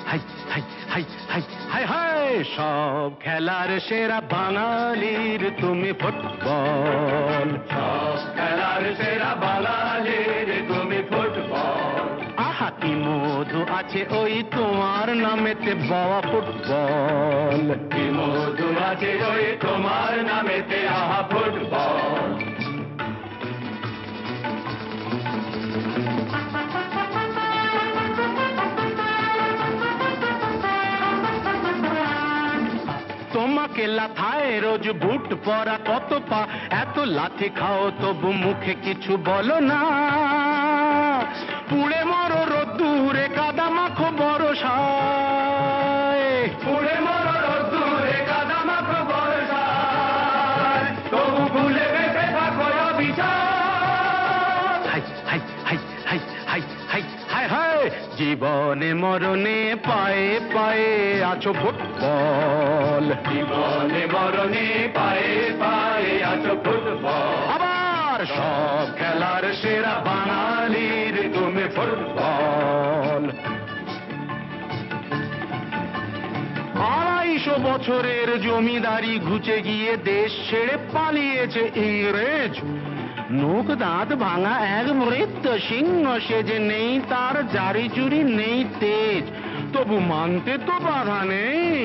High হাই হাই হাই হাই হাই সব খেলার সেরা বাঙালির তুমি ফুটবল, সব খেলার সেরা বাঙালির তুমি ফুটবল। আহা কি মধু আছে ওই তোমার নামেতে বাবা ফুটবল, কি মধু আছে ওই তোমার নামেতে আহা ফুটবল। তোমাকে লাথায় রোজ বুট পরা কত পা, এত লাথি খাও তবু মুখে কিছু বলো না, পুড়ে মরো রোদ্দুরে কাদা মাখো বরসায়, পুড়ে মরো রোদ্দুরে কাদা মাখো বর্ষায়, তবু ভুলে বেঁচে থাকো অবিচার। হাই হাই হাই হাই হাই হাই হাই হাই জীবনে মরণে পায়ে পায়ে আছো ফুটবল, জীবনে মরণে পায়ে পায়ে আছো ফুটবল। আবার সব খেলার সেরা বাঙালির তুমি ফুটবল। 250 বছরের জমিদারি ঘুচে গিয়ে দেশ ছেড়ে পালিয়েছে ইংরেজ, মুখ দাঁত ভাঙা এক মৃত সিংহ সেজে, নেই তার জারি জুরি নেই তেজ, তবু মানতে তো বাধা নেই,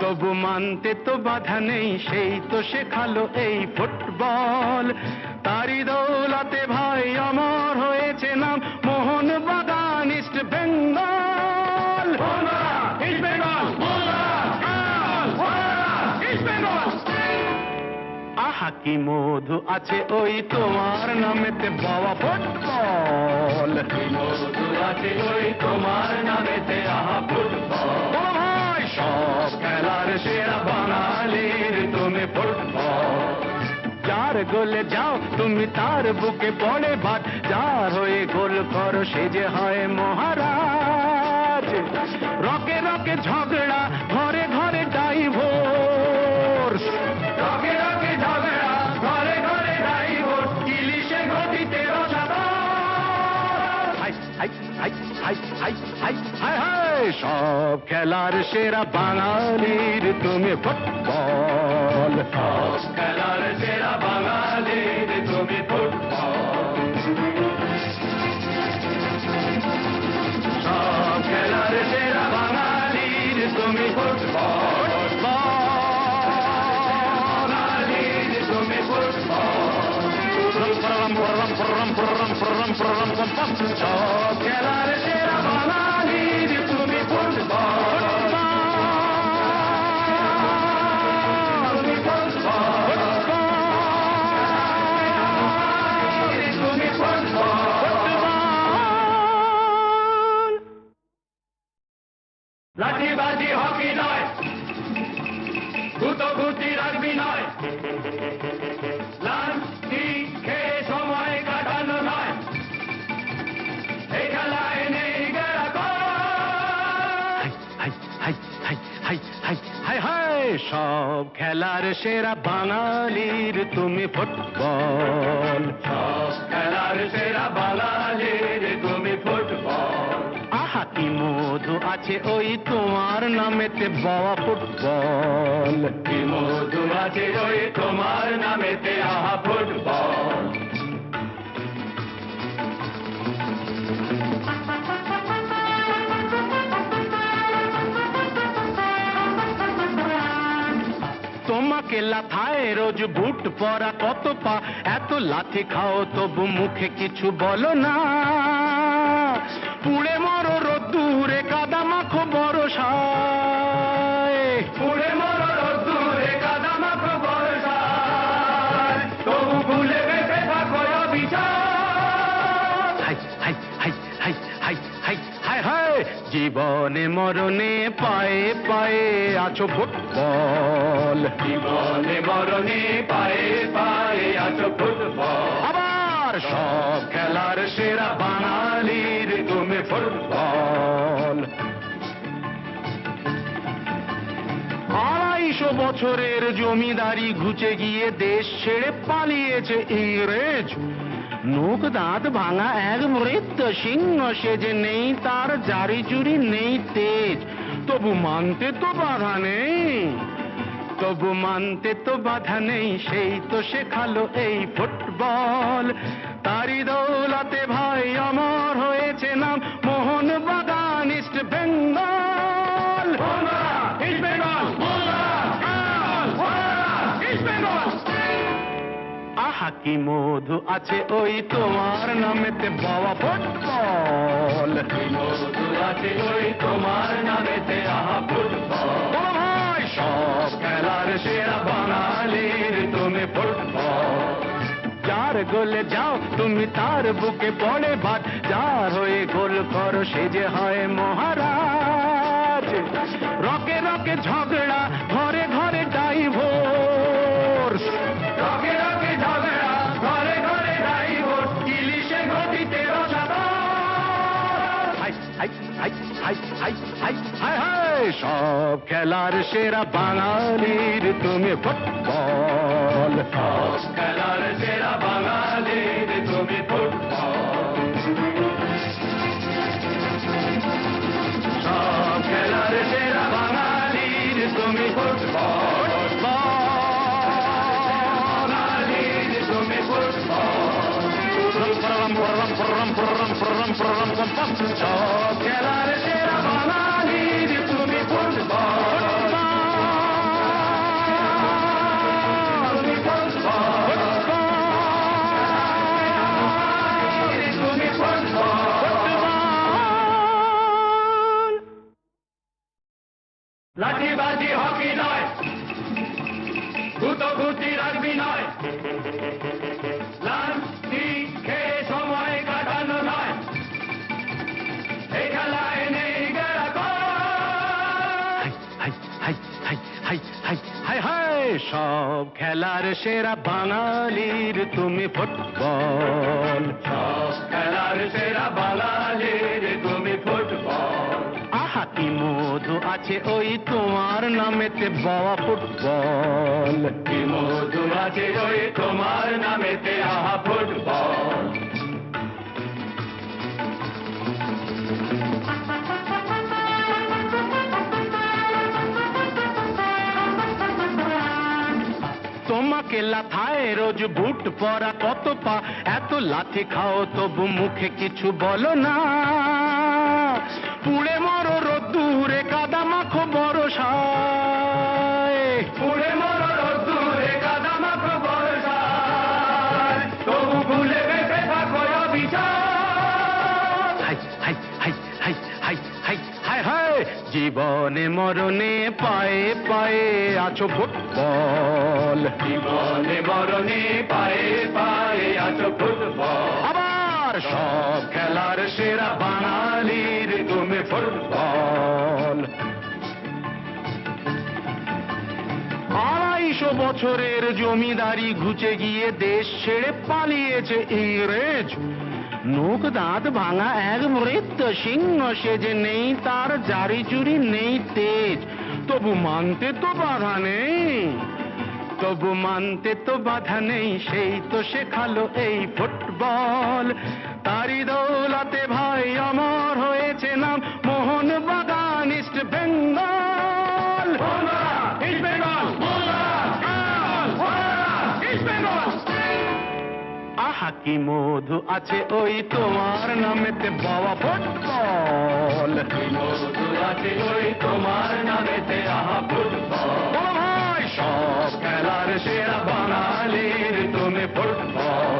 তবু মানতে তো বাধা নেই, সেই তো শেখালো এই ফুটবল, তারি দৌলতে ভাই অমর হয়েছে নাম Mohun Bagan east Bengal. East Bengal, east Bengal. আহা কি মধু আছে ওই তোমার নামেতে বাবা ফুটবল, কি মধু আছে ওই তোমার নামেতে আহা ফুটবল। ও ভাই সব খেলার সেরা বাঙালির তুমি ফুটবল, যার গোলে যাও তুমি তার বুকে পড়ে ভাত, যার হয়ে গোল করো সে যে হয় মহারাজ, রকে রকে ঝগড়া ঘরে ঘরে ডাইভোর্স, রকে রকে ঝগড়া ঘরে ঘরে ডাইভোর্স, ইলিশে গতিতে রসাতল। হাই হাই হাই হাই হাই হাই হাই হাই সব খেলার সেরা বাঙালির তুমি ফুটবল, সব খেলার সেরা বাঙালির তুমি ফুটবল। সব খেলার সেরা বাঙালির তুমি ফুটবল, বাঙালির তুমি ফুটবল। সব খেলার সেরা বাঙালির তুমি ফুটবল, তুমি ফুটবল, তুমি ফুটবল। লাঠিবাজি হকি নয়, গুতোগুতি রাগবি নয়, লাঠি খেয়ে সময় কাটানো নয়, এই খেলায় নেই গেরাকল। হাই হাই হাই হাই হাই হাই হাই সব খেলার সেরা বাঙালির তুমি ফুটবল, সব খেলার সেরা বাঙালির তুমি ফুটবল। আহা কি মধু আছে ওই তোমার নামেতে বাবা ফুটবল, কি মধু আছে ওই তোমার নামেতে আহা ফুটবল। তোমাকে লাথায় রোজ বুট পরা কত পা, এত লাথি খাও তবু মুখে কিছু বলো না, পুড়ে মরো রোদ্দুরে কাদা মাখো বরসায়, পুড়ে মরো রোদ্দুরে কাদা মাখো বর্ষায়, তবু ভুলে বেঁচে থাকো অবিচার। হাই হাই হাই হাই হাই হাই হাই হাই জীবনে মরণে পায়ে পায়ে আছো ফুটবল, জীবনে মরণে পায়ে পায়ে আছো ফুটবল। আবার সব খেলার সেরা বাঙালির তুমি ফুটবল। 250 বছরের জমিদারি ঘুচে গিয়ে দেশ ছেড়ে পালিয়েছে ইংরেজ, নোক দাঁত ভাঙা এক মৃত সিংহ সে যে নেই তার জারি জুরি নেই তেজ, তবু মানতে তো বাধা নেই, তবু মানতে তো বাধা নেই, সেই তো শেখালো এই ফুটবল। তারি দৌলতে ভাই অমর হয়েছে নাম মোহনবাগান ইস্ট বেঙ্গল। আহা কি মধু আছে ওই তোমার নামেতে বাবা ফুটবল, মধু আছে ওই তোমার নামেতে আহা ফুটবল। ও ভাই সব খেলার সেরা বাঙালির তুমি ফুটবল। যার গোলে যাও তুমি তার বুকে পড়ে ভাত, যার হয়ে গোল করো সে যে হয় মহারাজ। রকে রকে ঝগড়া ঘরে ঘরে ডাইভোর্স, রকে রকে ঝগড়া ঘরে ঘরে ডাইভোর্স, ইলিশে গতিতে রসাতল। হাই হাই হাই হাই হাই হাই হাই হাই, সব খেলার সেরা বাঙালির তুমি ফুটবল। সব খেলার সেরা বাঙালির তুমি ফুটবল। সব খেলার সেরা বাঙালির তুমি ফুটবল। বাঙালির তুমি ফুটবল। সব খেলার সেরা বাঙালির তুমি ফুটবল। তুমি ফুটবল। তুমি ফুটবল। লাঠিবাজি হকি নয়, গুতোগুতি রাগবি নয়, লাঠি খেয়ে সময় কাটানো নয়, এই খেলায় নেই গেরাকল। হাই হাই হাই হাই হাই হাই হাই, সব খেলার সেরা বাঙালির তুমি ফুটবল। সব খেলার সেরা বাঙালির তুমি ফুটবল। আহা কি মধু আছে ওই তোমার নামেতে বাবা ফুটবল। কি মধু আছে ওই তোমার নামেতে আহা ফুটবল। তোমাকে লাথায় রোজ বুট পরা কত পা, এত লাথি খাও তবু মুখে কিছু বলো না। পুড়ে মরো রোদ্দুরে কাদা মাখো বরসায়, পুড়ে মরো রোদ্দুরে কাদা মাখো বর্ষায়, তবু ভুলে বেঁচে থাকো অবিচার। হাই হাই হাই হাই হাই হাই হাই হাই, জীবনে মরণে পায়ে পায়ে আছো ফুটবল। জীবনে মরণে পায়ে পায়ে আছো ফুটবল। আবার সব খেলার সেরা বাঙালির তুমি ফুটবল। 250 বছরের জমিদারি ঘুচে গিয়ে দেশ ছেড়ে পালিয়েছে ইংরেজ, নোক দাঁত ভাঙা এক মৃত সিংহ সে যে নেই তার জারি জুরি নেই তেজ, তবু মানতে তো বাধা নেই, তবু মানতে তো বাধা নেই, সেই তো শেখালো এই ফুটবল। তারি দৌলতে ভাই অমর হয়েছে নাম Mohun Bagan east Bengal. East Bengal, east Bengal. আহা কি মধু আছে ওই তোমার নামেতে বাবা ফুটবল। কি মধু আছে ওই তোমার নামেতে আহা ফুটবল। ও ভাই সব খেলার সেরা বাঙালির তুমি ফুটবল।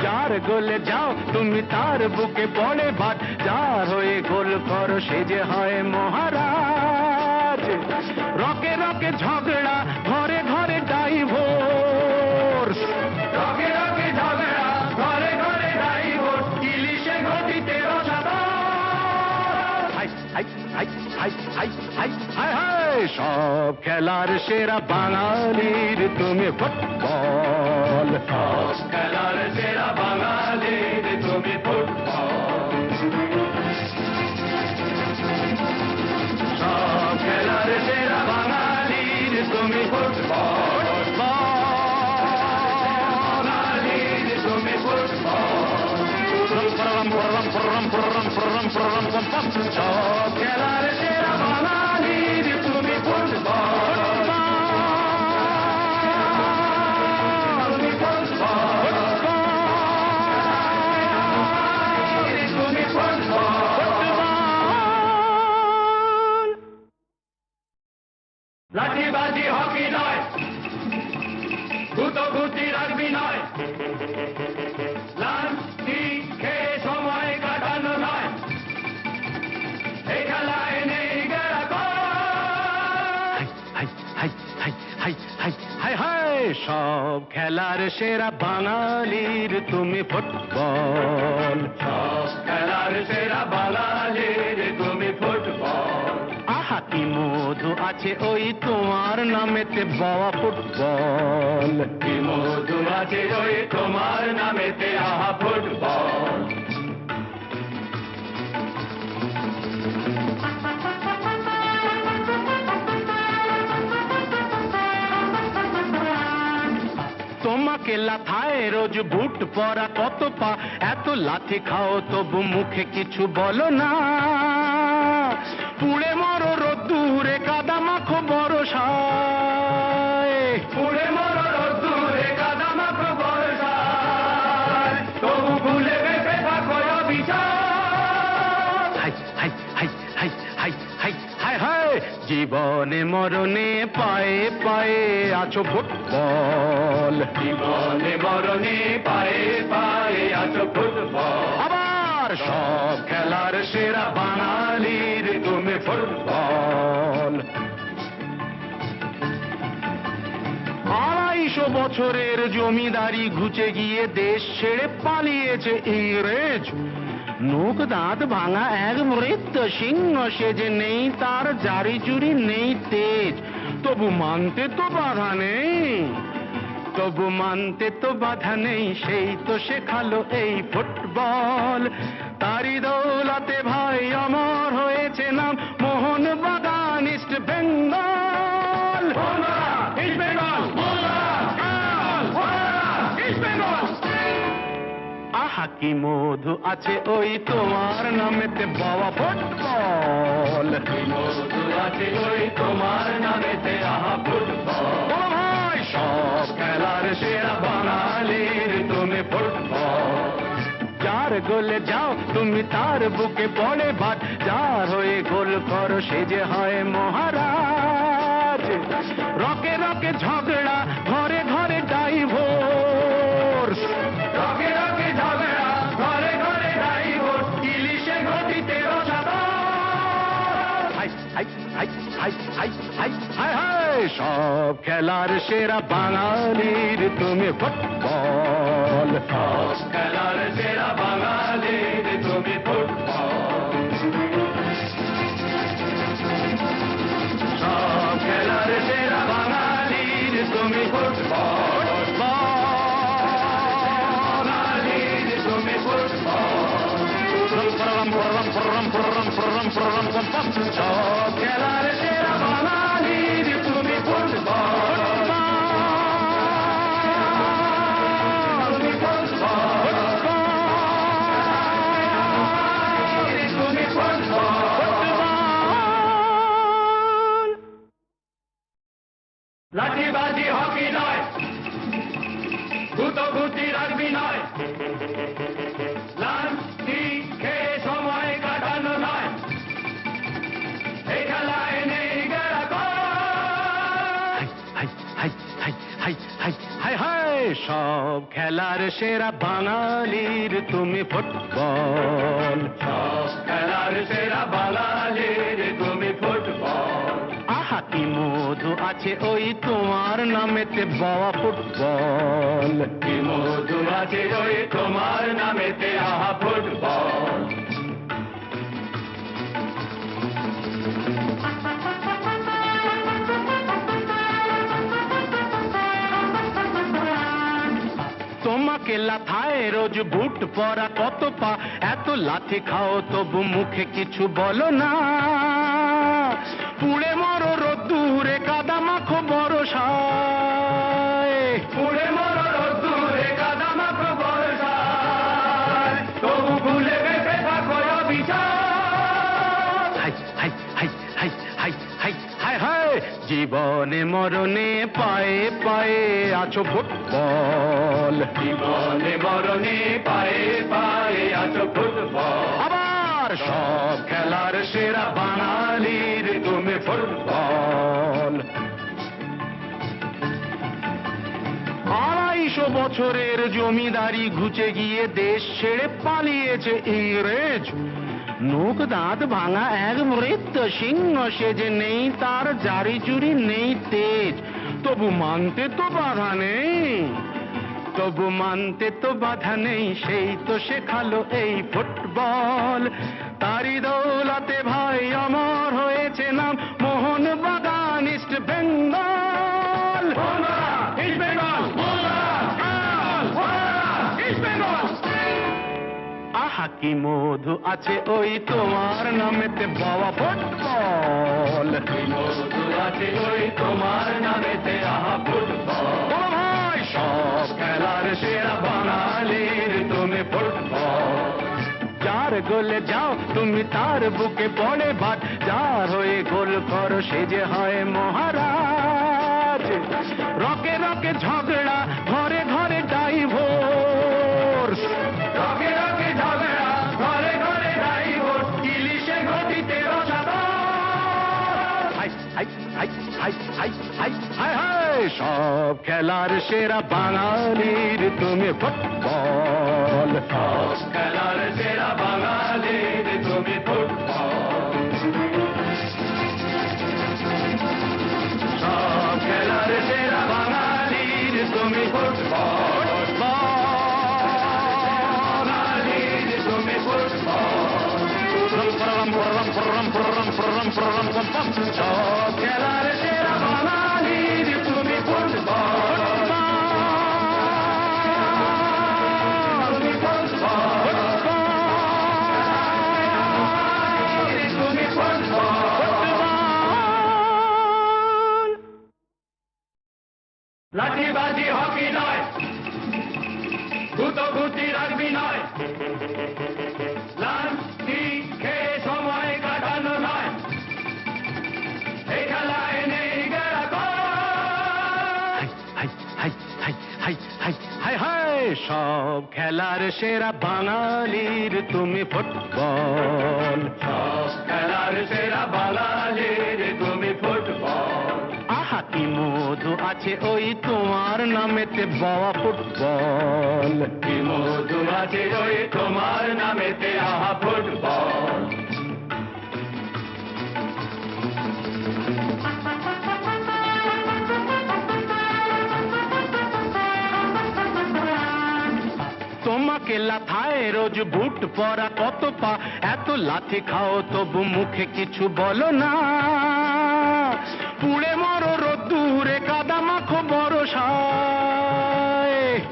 যার গোলে যাও তুমি তার বুকে পড়ে ভাত, যার হয়ে গোল করো সে যে হয় মহারাজ। রকে রকে ঝগড়া ঘরে ঘরে ডাইভোর্স, রকে রকে ঝগড়া ঘরে ঘরে ডাইভোর্স, ইলিশে গতিতে রসাতল। হাই হাই হাই হাই হাই হাই হাই হাই, সব খেলার সেরা বাঙালির তুমি ফুটবল। সব খেলার সেরা বাঙালির তুমি ফুটবল। সব খেলার সেরা বাঙালির তুমি ফুটবল। বাঙালির তুমি ফুটবল। সব খেলার সেরা বাঙালির তুমি ফুটবল তুমি ফুটবল তুমি ফুটবল লাঠিবাজি হকি নয় গুতোগুতি রাগবি নয় লাঠি খেয়ে সময় কাটানো নয় এই খেলায় নেই সব খেলার সেরা বাঙালির তুমি ফুটবল সব খেলার সেরা বাঙালির তুমি ফুটবল আহা কি মধু আছে ওই তোমার নামেতে বাবা ফুটবল কি মধু আছে ওই তোমার নামেতে আহা ফুটবল তোমাকে লাথায় রোজ বুট পরা কত পা এত লাথি খাও তবু মুখে কিছু বলো না পুড়ে মরো রোদ্দুরে কাদা মাখো বরসায় পুড়ে মরো রোদ্দুরে কাদা মাখো বর্ষায় তবু ভুলে বেঁচে থাকো অবিচার হাই হাই হাই হাই হাই হাই হাই হাই জীবনে মরণে পায়ে পায়ে আছো ফুটবল জীবনে মরণে পায়ে পায়ে আছো ফুটবল আবার সব খেলার সেরা বাঙালির তুমি ফুটবল 250 বছরের জমিদারি ঘুচে গিয়ে দেশ ছেড়ে পালিয়েছে ইংরেজ নোক দাঁত ভাঙা এক মৃত সিংহ সে যে নেই তার জারি জুরি নেই তেজ তবু মানতে তো বাধা নেই তবু মানতে তো বাধা নেই সেই তো শেখালো এই ফুটবল তারি দৌলতে ভাই অমর হয়েছে নাম মোহন বাগান east Bengal east Bengal east Bengal আহা কি মধু আছে ওই তোমার নামেতে বাবা ফুটবল কি মধু আছে ওই তোমার নামেতে আহা ফুটবল ও ভাই সব খেলার সেরা বাঙালির তুমি ফুটবল যার গোলে যাও তুমি তার বুকে পড়ে ভাত যার হয়ে গোল করো সে যে হয় মহারাজ রকে রকে ঝগড়া ঘরে ঘরে ডাইভোর্স রকে রকে ঝগড়া ঘরে ঘরে ডাইভোর্স ইলিশে ঘটিতে রসাদা হাই হাই হাই হাই হাই হাই হাই হাই সব খেলার সেরা বাঙালির তুমি ফুটবল সব খেলার সেরা বাঙালির তুমি ফুটবল সব খেলার সেরা বাঙালির তুমি ফুটবল বাঙালির তুমি ফুটবল সব খেলার সেরা বাঙালির তুমি ফুটবল তুমি ফুটবল তুমি ফুটবল লাঠিবাজি হকি নয় গুতোগুতি রাগবি নয় লাঠি খেয়ে সময় কাটানো নয় এই খেলায় নেই হাই হাই হাই হাই হাই হাই হাই সব খেলার সেরা বাঙালির তুমি ফুটবল সব খেলার সেরা বাঙালির তুমি ফুটবল আহা কি মধু আছে ওই তোমার নামেতে বাবা ফুটবল কি মধু আছে ওই তোমার নামেতে আহা ফুটবল তোমাকে লাথায় রোজ বুট পরা কত পা এত লাথি খাও তবু মুখে কিছু বলো না পুড়ে মরো রোদ্দুরে কাদা মাখো বরসায় পুড়ে মরো রোদ্দুরে কাদা মাখো বর্ষায় তবু ভুলে বেঁচে থাকো জীবনে মরণে পায়ে পায়ে আছো ফুটবল, জীবনে মরণে পায়ে পায়ে আছো ফুটবল, আবার সব খেলার সেরা বাঙালির তুমি ফুটবল। 250 বছরের জমিদারি ঘুচে গিয়ে দেশ ছেড়ে পালিয়েছে ইংরেজ। নখ দাঁত ভাঙা এক মৃত সিংহ সেজে নেই তার জারি জুরি নেই তেজ, তবু মানতে তো বাধা নেই, তবু মানতে তো বাধা নেই, সেই তো শেখালো এই ফুটবল। তারি দৌলতে ভাই অমর হয়েছে নাম Mohun Bagan east Bengal. East Bengal, east Bengal. আহা কি মধু আছে ওই তোমার নামেতে বাবা ফুটবল, কি মধু আছে ওই তোমার নামেতে আহা ফুটবল। ও ভাই সব খেলার সেরা বাঙালির তুমি ফুটবল। যার গোলে যাও তুমি তার বুকে পড়ে ভাত, যার হয়ে গোল করো সে যে হয় মহারাজ। রকে রকে ঝগড়া ঘরে ঘরে ডাইভোর্স, রকে রকে ঝগড়া ঘরে ঘরে ডাইভোর্স, ইলিশে গতিতে রসাতল। হাই হাই হাই হাই হাই হাই হাই হাই সব খেলার সেরা বাঙালির তুমি ফুটবল, সব খেলার সেরা বাঙালির তুমি ফুটবল, সব খেলার সেরা বাঙালির তুমি ফুটবল, বাঙালির তুমি ফুটবল, সব খেলার সেরা বাঙালির তুমি ফুটবল, তুমি ফুটবল, তুমি ফুটবল। লাঠিবাজি হকি নয়, গুতোগুতি রাগবি নয়, লাঠি খেয়ে সময় কাটানো নয়, এই খেলায় নেই গেরাকল। হাই হাই হাই হাই হাই হাই হাই সব খেলার সেরা বাঙালির তুমি ফুটবল, সব খেলার সেরা বাঙালির তুমি ফুটবল, আহা কি মধু আছে ওই তোমার নামেতে বাবা ফুটবল। কি মধু আছে ওই তোমার নামেতে আহা ফুটবল। তোমাকে লাথায় রোজ বুট পরা কত পা, এত লাথি খাও তবু মুখে কিছু বলো না। পুড়ে মরো রোদ্দুরে কাদা মাখো বরসায়,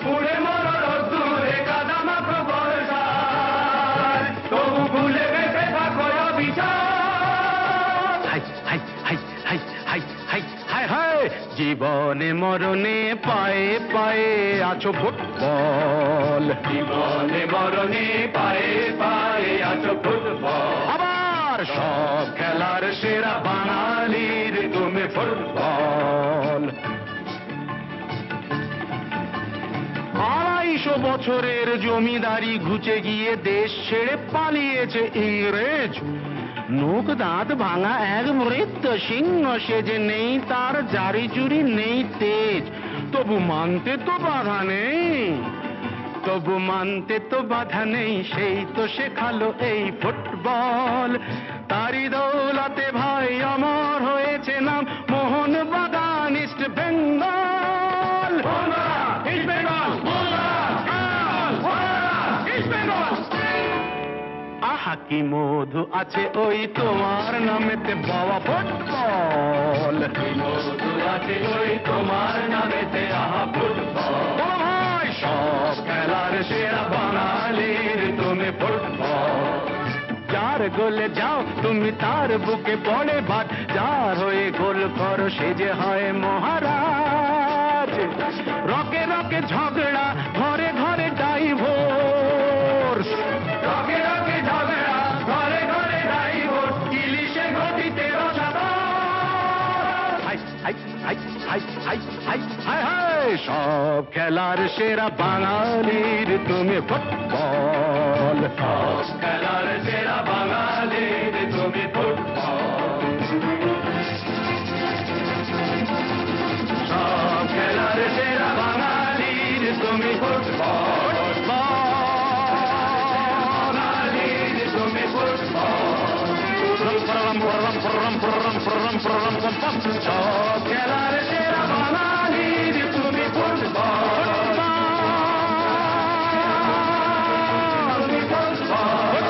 পুড়ে মরো রোদ্দুরে কাদা মাখো বর্ষায়, তবু ভুলে বেঁচে থাকো অবিচার। হাই হাই হাই হাই হাই হাই হাই হাই জীবনে মরণে পায়ে পায়ে আছো ফুটবল, জীবনে মরণে পায়ে পায়ে আছো ফুটবল, আবার সব খেলার সেরা বাঙালির তুমি ফুটবল। 250 বছরের জমিদারি ঘুচে গিয়ে দেশ ছেড়ে পালিয়েছে ইংরেজ। নখ দাঁত ভাঙা এক মৃত সিংহ সেজে নেই তার জারি জুরি নেই তেজ, তবু মানতে তো বাধা নেই, তবু মানতে তো বাধা নেই, সেই তো শেখালো এই ফুটবল। তারি দৌলতে ভাই অমর হয়েছে নাম Mohun Bagan east Bengal. East Bengal, east Bengal. আহা কি মধু আছে ওই তোমার নামেতে বাবা ফুটবল, কি মধু আছে ওই তোমার নামেতে আহা ফুটবল, ও ভাই সব খেলার সেরা বাঙালির তুমি ফুটবল। যার গোলে যাও তুমি তার বুকে পড়ে ভাত, যার হয়ে গোল করো সে যে হয় মহারাজ। রকে রকে ঝগড়া ঘরে ঘরে ডাইভোর্স, রকে রকে ঝগড়া ঘরে ঘরে ডাইভোর্স, ইলিশে গতিতে রসাতল। হাই সব খেলার সেরা বাঙালির তুমি ফুটবল। সব খেলার সেরা বাঙালির তুমি ফুটবল। সব খেলার সেরা বাঙালির তুমি ফুটবল। বাঙালির তুমি ফুটবল। সব খেলার সেরা বাঙালির তুমি ফুটবল। তুমি ফুটবল।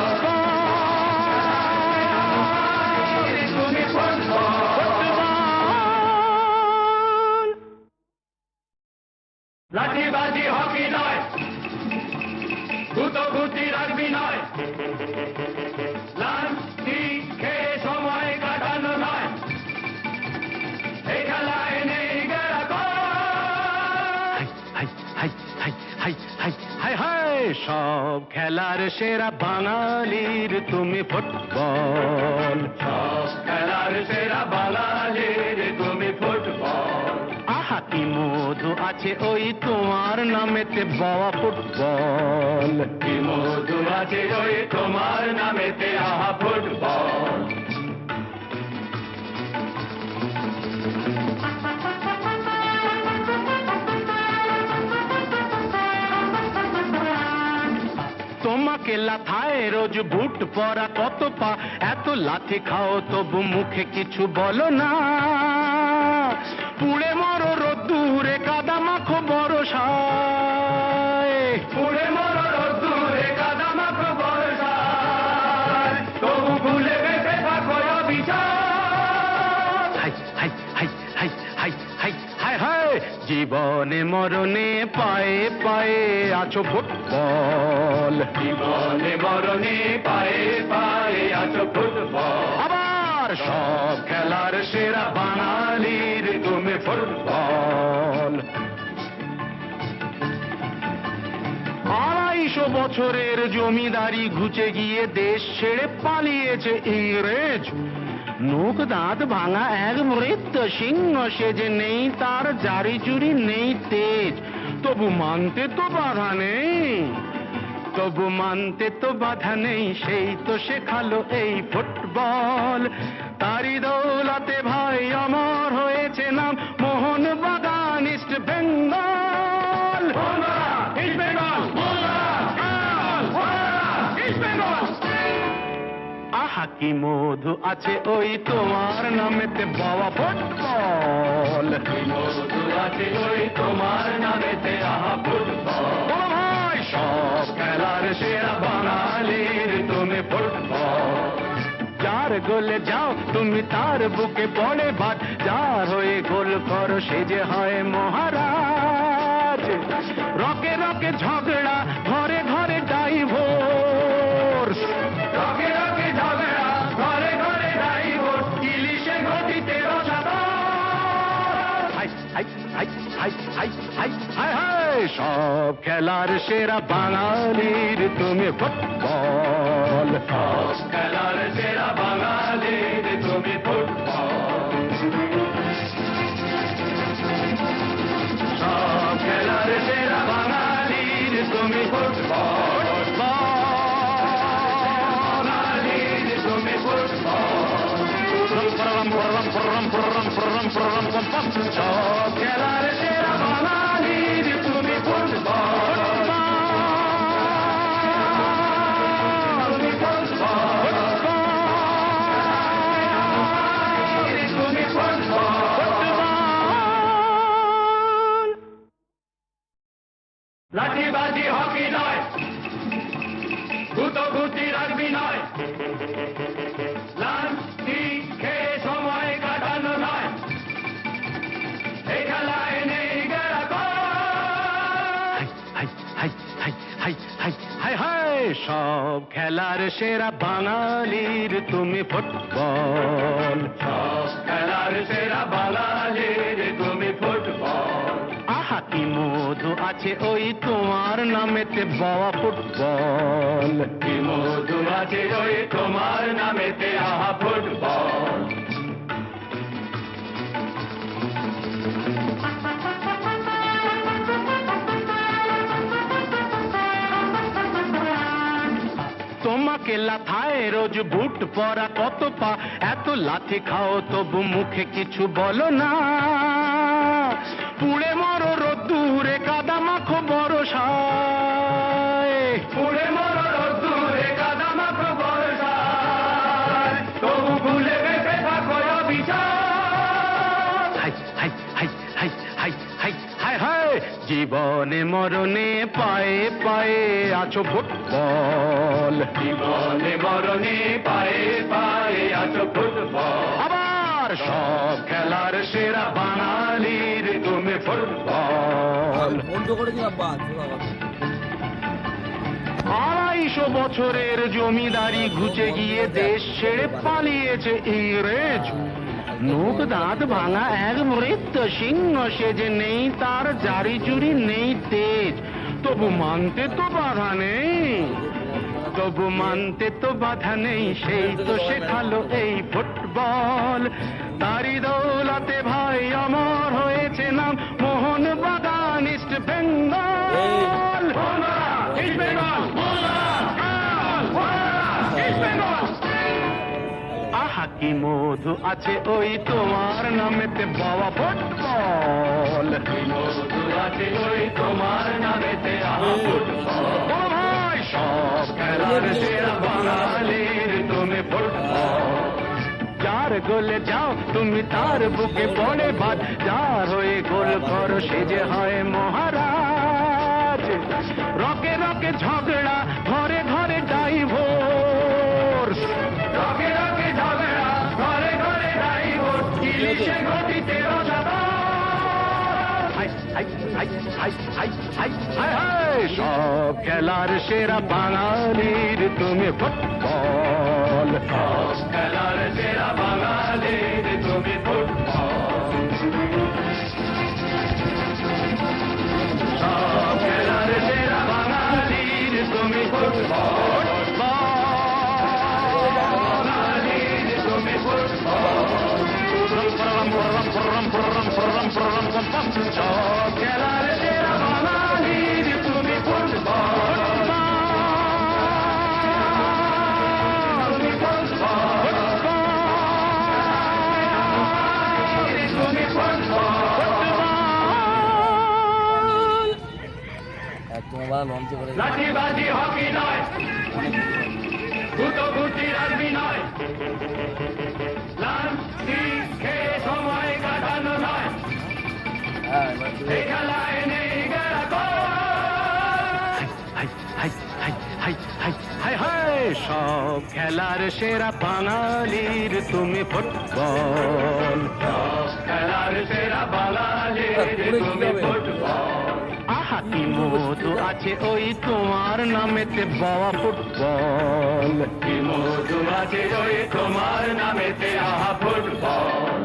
তুমি ফুটবল। লাঠিবাজি হকি নয়, গুতোগুতি রাগবি নয়, লাঠি খেয়ে সময় কাটানো নয়, এই খেলায় নেই গেরাকোর। হাই হাই হাই হাই হাই হাই হাই সব খেলার সেরা বাঙালির তুমি ফুটবল। সব খেলার সেরা বাঙালির তুমি ফুটবল। আহা কি মধু আছে ওই তোমার নামেতে বাবা ফুটবল। কি মধু আছে ওই তোমার নামেতে আহা ফুটবল। তোমাকে লাথায় রোজ বুট পরা কত পা, এত লাথি খাও তবু মুখে কিছু বলো না। পুড়ে মরো রোদ্দুরে কাদা মাখো বরসায়। পুড়ে মরো রোদ্দুরে কাদা মাখো বর্ষায়, তবু ভুলে বেঁচে থাকো অবিচার। হাই হাই হাই হাই হাই হাই হাই হাই জীবনে মরণে পায়ে পায়ে আছো ফুটবল। জীবনে মরণে পায়ে পায়ে আছো ফুটবল। আবার সব খেলার সেরা বাঙালির তুমি ফুটবল। 250 বছরের জমিদারি ঘুচে গিয়ে দেশ ছেড়ে পালিয়েছে ইংরেজ। নোক দাঁত ভাঙা এক মৃত সিংহ সেজে নেই তার জারি জুরি নেই তেজ। তবু মানতে তো বাধা নেই, তবু মানতে তো বাধা নেই, সেই তো শেখালো এই ফুটবল। তারি দৌলতে ভাই আমার হয়েছে নাম মোহন বাগান east Bengal. East Bengal, east Bengal. আহা কি মধু আছে ওই তোমার নামেতে বাবা ফুটবল। কি মধু আছে ওই তোমার নামেতে আহা ফুটবল। বলো ভাই সব খেলার সেরা বাঙালির তুমি ফুটবল। যার গোলে যাও তুমি তার বুকে পড়ে ভাত, যার হয়ে গোল করো সে যে হয় মহারাজ। রকে রকে ঝগড়া ঘরে ঘরে ডাইভোর্স। রকে রকে ঝগড়া ঘরে ঘরে ডাইভোর্স, ইলিশে গতিতে রসাতল। হাই হাই হাই হাই হাই হাই হাই হাই সব খেলার সেরা বাঙালির তুমি ফুটবল। সব খেলার সেরা বাঙালির তুমি ফুটবল। সব খেলার সেরা বাঙালির তুমি ফুটবল। বাঙালির তুমি ফুটবল। সব খেলার সেরা বাঙালির তুমি ফুটবল। তুমি ফুটবল। তুমি ফুটবল। লাঠিবাজি হকি নয়, গুতোগুতি রাগবি নয়, লাঠি খেয়ে সময় কাটানো নয়, এই খেলায় নেই গেরাকোর। হাই হাই হাই হাই হাই হাই হাই সব খেলার সেরা বাঙালির তুমি ফুটবল। সব খেলার সেরা বাঙালির তুমি ফুটবল। আহা কি মধু আছে ওই তোমার নামেতে বাবা ফুটবল। কি মধু আছে ওই তোমার নামেতে আহা ফুটবল। লাথায় রোজ বুট পরা কত পা, এত লাথি খাও তবু মুখে কিছু বলো না। পুড়ে মরো রোদ্দুরে কাদা মাখো বরসায়, পুড়ে মরো রোদ্দুরে কাদা মাখো বর্ষায়, তবু ভুলে বেঁচে থাকো অবিচার। হাই হাই হাই হাই হাই হাই হাই হাই, জীবনে মরণে পায়ে পায়ে আছো ফুটবল, জীবনে মরণে পায়ে পায়ে আছো ফুটবল। আবার সব খেলার সেরা বাঙালির তুমি ফুটবল। বন্ধ করে দিলাম বাদ 250 বছরের জমিদারি ঘুচে গিয়ে দেশ ছেড়ে পালিয়েছে ইংরেজ। নোক দাঁত ভাঙা এক মৃত সিংহ সেজে, নেই তার জারি জুরি নেই তেজ, তবু মানতে তো বাধা নেই, তবু মানতে তো বাধা নেই, সেই তো শেখালো এই ফুটবল। তারি দৌলতে ভাই অমর হয়েছে নাম মোহন বাগান east Bengal. East Bengal, east Bengal. আহা কি মধু আছে ওই তোমার নামেতে বাবা ফুটবল। মধু আছে ওই তোমার নামেতে আহা ফুটবল। ও ভাই সব খেলার সেরা বাঙালির তুমি ফুটবল। যার গোলে যাও তুমি তার বুকে পড়ে বাদ, যার হয়ে গোল করো সে যে হয় মহারাজ। রকে রকে ঝগড়া ঘরে ঘরে ডাইভোর্স, রকে রকে ঝগড়া ঘরে ঘরে ডাইভোর্স, ইলিশে গতিতে রসাতল। হাই হাই হাই হাই হাই হাই হাই হাই, সব খেলার সেরা বাঙালির তুমি ফুটবল। সব খেলার সেরা বাঙালির তুমি ফুটবল। সব খেলার সেরা বাঙালির তুমি ফুটবল। বাঙালির তুমি ফুটবল। সব খেলার সেরা বাঙালির তুমি ফুটবল। তুমি ফুটবল। তুমি ফুটবল। একদম আবার লঞ্চে করে লাঠিবাজি হকি নয়, গুটোগুটি রাজবি নয়, লাঠি খেয়ে সময় কাটানো নয়, হ্যাঁ এবার এই খেলায় নেই গেরাকোল। হাই হাই হাই হাই হাই হাই হাই, সব খেলার সেরা বাঙালির তুমি ফুটবল। সব খেলার সেরা বাঙালির তুমি ফুটবল। আহা কি মধু আছে ওই তোমার নামেতে বাবা ফুটবল। কি মধু আছে ওই তোমার নামেতে আহা ফুটবল।